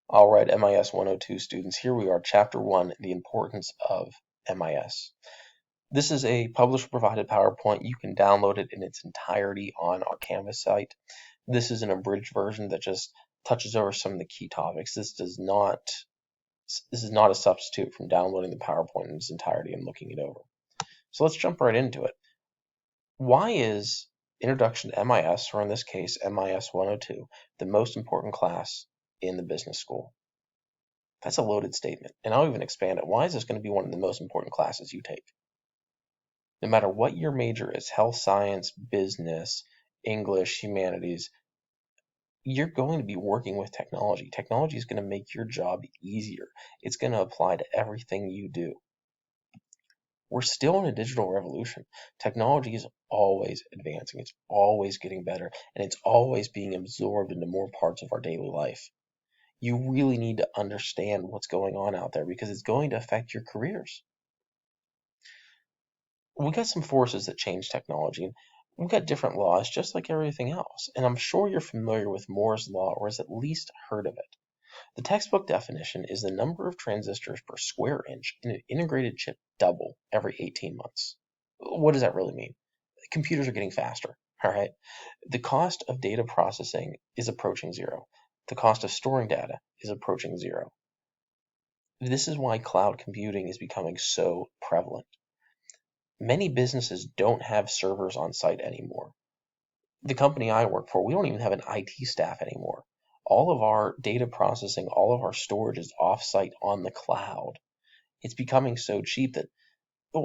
All right, MIS 102 students, here we are, Chapter 1, The Importance of MIS. This is a publisher-provided PowerPoint. You can download it in its entirety on our Canvas site. This is an abridged version that just touches over some of the key topics. This is not a substitute from downloading the PowerPoint in its entirety and looking it over. So let's jump right into it. Why is Introduction to MIS, or in this case, MIS 102, the most important class in the business school? That's a loaded statement, and I'll even expand it. Why is this going to be one of the most important classes you take? No matter what your major is, health science, business, English, humanities, you're going to be working with technology. Technology is going to make your job easier. It's going to apply to everything you do. We're still in a digital revolution. Technology is always advancing. It's always getting better, and it's always being absorbed into more parts of our daily life. You really need to understand what's going on out there because it's going to affect your careers. We got some forces that change technology, and we've got different laws just like everything else. And I'm sure you're familiar with Moore's Law or has at least heard of it. The textbook definition is the number of transistors per square inch in an integrated chip double every 18 months. What does that really mean? Computers are getting faster, all right? The cost of data processing is approaching zero. The cost of storing data is approaching zero. This is why cloud computing is becoming so prevalent. Many businesses don't have servers on site anymore. The company I work for, we don't even have an IT staff anymore. All of our data processing, all of our storage is off-site on the cloud. It's becoming so cheap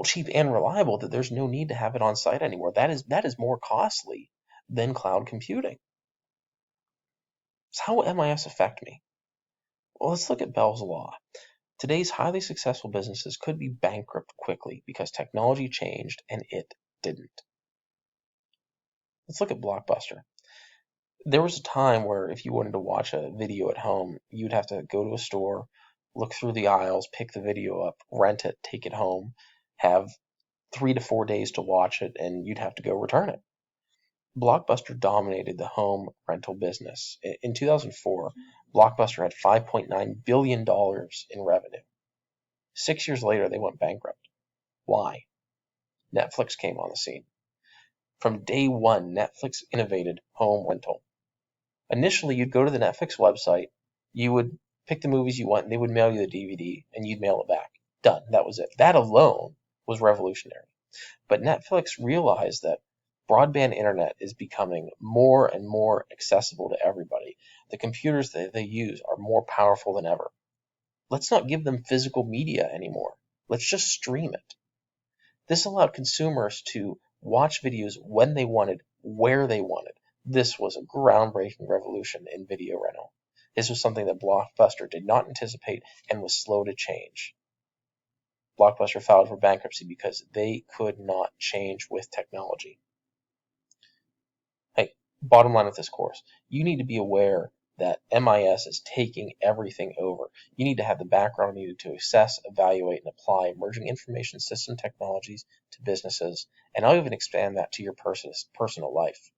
cheap and reliable that there's no need to have it on site anymore. That is more costly than cloud computing. So how will MIS affect me? Well, let's look at Bell's Law. Today's highly successful businesses could be bankrupt quickly because technology changed and it didn't. Let's look at Blockbuster. There was a time where if you wanted to watch a video at home, you'd have to go to a store, look through the aisles, pick the video up, rent it, take it home, have 3 to 4 days to watch it, and you'd have to go return it. Blockbuster dominated the home rental business. In 2004, Blockbuster had $5.9 billion in revenue. 6 years later, they went bankrupt. Why? Netflix came on the scene. From day one, Netflix innovated home rental. Initially, you'd go to the Netflix website, you would pick the movies you want, and they would mail you the DVD, and you'd mail it back. Done. That was it. That alone was revolutionary. But Netflix realized that broadband internet is becoming more and more accessible to everybody. The computers that they use are more powerful than ever. Let's not give them physical media anymore. Let's just stream it. This allowed consumers to watch videos when they wanted, where they wanted. This was a groundbreaking revolution in video rental. This was something that Blockbuster did not anticipate and was slow to change. Blockbuster filed for bankruptcy because they could not change with technology. Hey, bottom line of this course, you need to be aware that MIS is taking everything over. You need to have the background needed to assess, evaluate, and apply emerging information system technologies to businesses, and I'll even expand that to your personal life.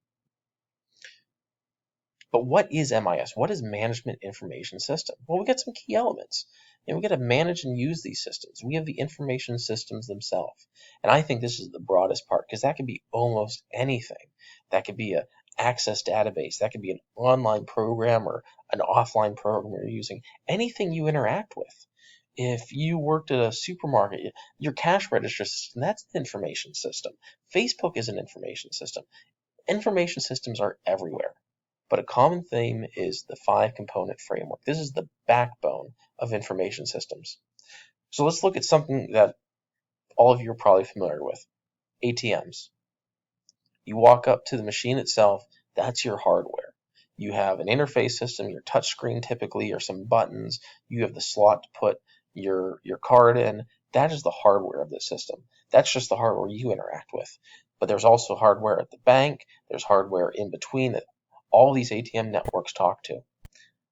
But what is MIS? What is Management Information System? Well, we got some key elements. We got to manage and use these systems. We have the information systems themselves. And I think this is the broadest part because that could be almost anything. That could be an access database. That could be an online program or an offline program you're using. Anything you interact with. If you worked at a supermarket, your cash register system, that's an information system. Facebook is an information system. Information systems are everywhere. But a common theme is the 5-component framework. This is the backbone of information systems. So let's look at something that all of you are probably familiar with. ATMs. You walk up to the machine itself, that's your hardware. You have an interface system, your touch screen typically, or some buttons. You have the slot to put your card in. That is the hardware of the system. That's just the hardware you interact with. But there's also hardware at the bank. There's hardware in between that all these ATM networks talk to.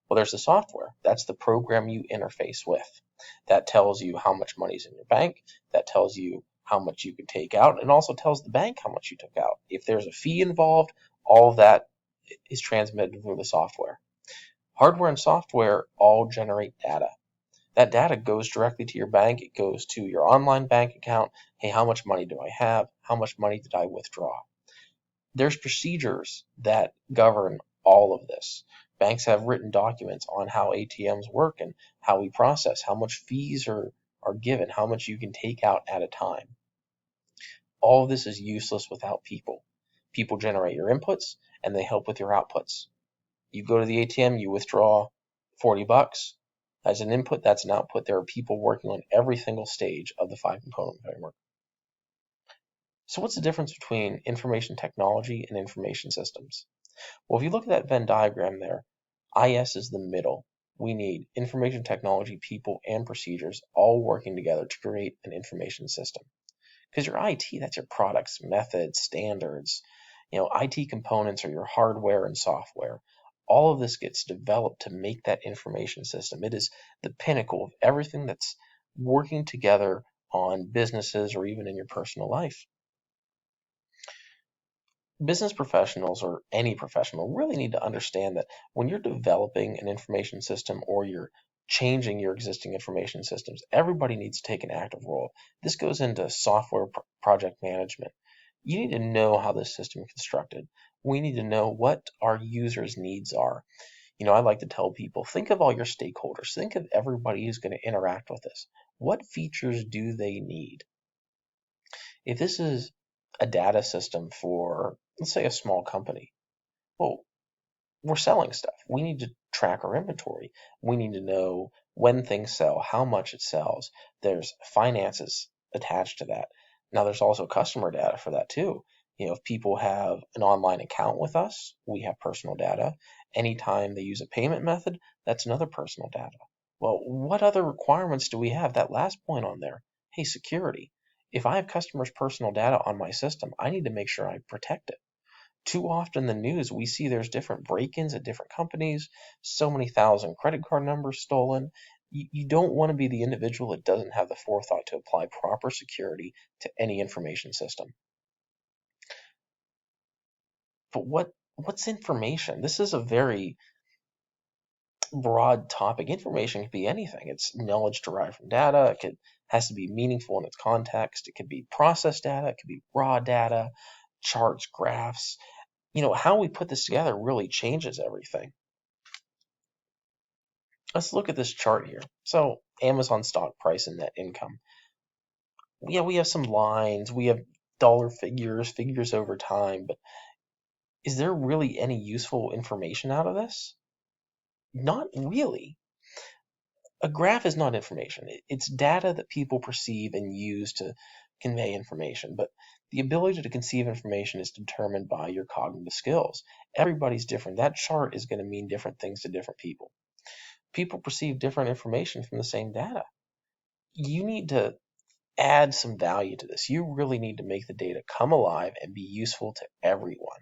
Well, there's the software. That's the program you interface with. That tells you how much money's in your bank. That tells you how much you can take out, and also tells the bank how much you took out. If there's a fee involved, all of that is transmitted through the software. Hardware and software all generate data. That data goes directly to your bank. It goes to your online bank account. Hey, how much money do I have? How much money did I withdraw? There's procedures that govern all of this. Banks have written documents on how ATMs work and how we process, how much fees are given, how much you can take out at a time. All of this is useless without people. People generate your inputs and they help with your outputs. You go to the ATM, you withdraw 40 bucks. As an input, that's an output. There are people working on every single stage of the 5-component framework. So what's the difference between information technology and information systems? Well, if you look at that Venn diagram there, IS is the middle. We need information technology, people, and procedures all working together to create an information system. Because your IT, that's your products, methods, standards. IT components are your hardware and software. All of this gets developed to make that information system. It is the pinnacle of everything that's working together on businesses or even in your personal life. Business professionals or any professional really need to understand that when you're developing an information system or you're changing your existing information systems, everybody needs to take an active role. This goes into software project management. You need to know how this system is constructed. We need to know what our users' needs are. I like to tell people, think of all your stakeholders. Think of everybody who's going to interact with this. What features do they need? If this is a data system for, let's say, a small company, well, we're selling stuff. We need to track our inventory. We need to know when things sell, how much it sells. There's finances attached to that. Now, there's also customer data for that too. If people have an online account with us, we have personal data. Anytime they use a payment method, that's another personal data. Well, what other requirements do we have? That last point on there, hey, security. If I have customers' personal data on my system, I need to make sure I protect it. Too often in the news, we see there's different break-ins at different companies, so many thousand credit card numbers stolen. You don't want to be the individual that doesn't have the forethought to apply proper security to any information system. But what's information? This is a very broad topic. Information could be anything. It's knowledge derived from data. It has to be meaningful in its context. It could be processed data. It could be raw data, charts, graphs. How we put this together really changes everything. Let's look at this chart here. So Amazon stock price and net income. Yeah, we have some lines. We have dollar figures over time. But is there really any useful information out of this? Not really. A graph is not information. It's data that people perceive and use to convey information. But the ability to conceive information is determined by your cognitive skills. Everybody's different. That chart is going to mean different things to different people. People perceive different information from the same data. You need to add some value to this. You really need to make the data come alive and be useful to everyone.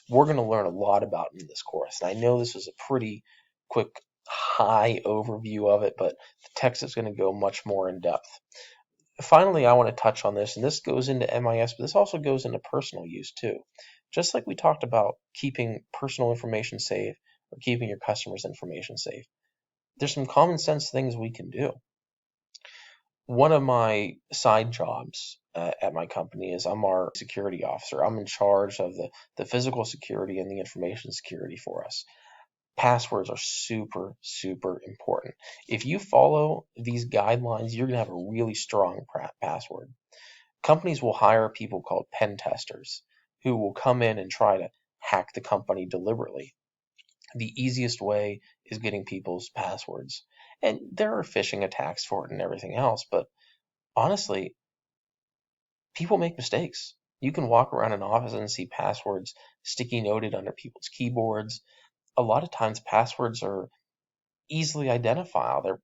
We're going to learn a lot about in this course. And I know this was a pretty quick, high overview of it, but the text is going to go much more in depth. Finally, I want to touch on this, and this goes into MIS, but this also goes into personal use too. Just like we talked about keeping personal information safe or keeping your customers' information safe, there's some common sense things we can do. One of my side jobs at my company is I'm our security officer. I'm in charge of the physical security and the information security for us. Passwords are super, super important. If you follow these guidelines, you're going to have a really strong password. Companies will hire people called pen testers who will come in and try to hack the company deliberately. The easiest way is getting people's passwords. And there are phishing attacks for it and everything else, but honestly, people make mistakes. You can walk around an office and see passwords sticky noted under people's keyboards. A lot of times passwords are easily identifiable. They're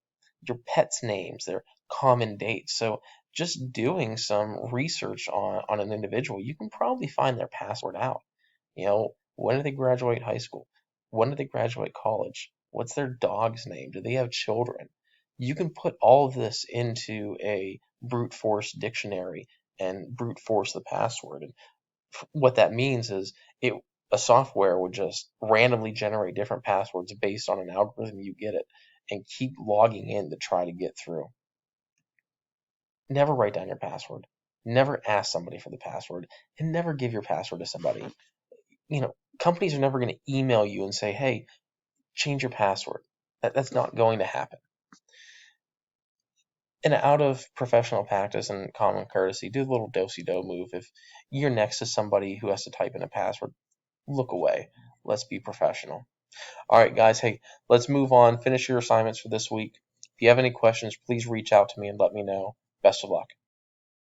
your pet's names, they're common dates. So just doing some research on an individual, you can probably find their password out. When did they graduate high school? When did they graduate college? What's their dog's name? Do they have children? You can put all of this into a brute force dictionary and brute force the password. And what that means is A software would just randomly generate different passwords based on an algorithm you get it and keep logging in to try to get through. Never write down your password. Never ask somebody for the password, and never give your password to somebody. Companies are never going to email you and say, hey, change your password. That's not going to happen. And out of professional practice and common courtesy, do the little do-si-do move. If you're next to somebody who has to type in a password, look away. Let's be professional. All right, guys, hey, let's move on. Finish your assignments for this week. If you have any questions, please reach out to me and let me know. Best of luck.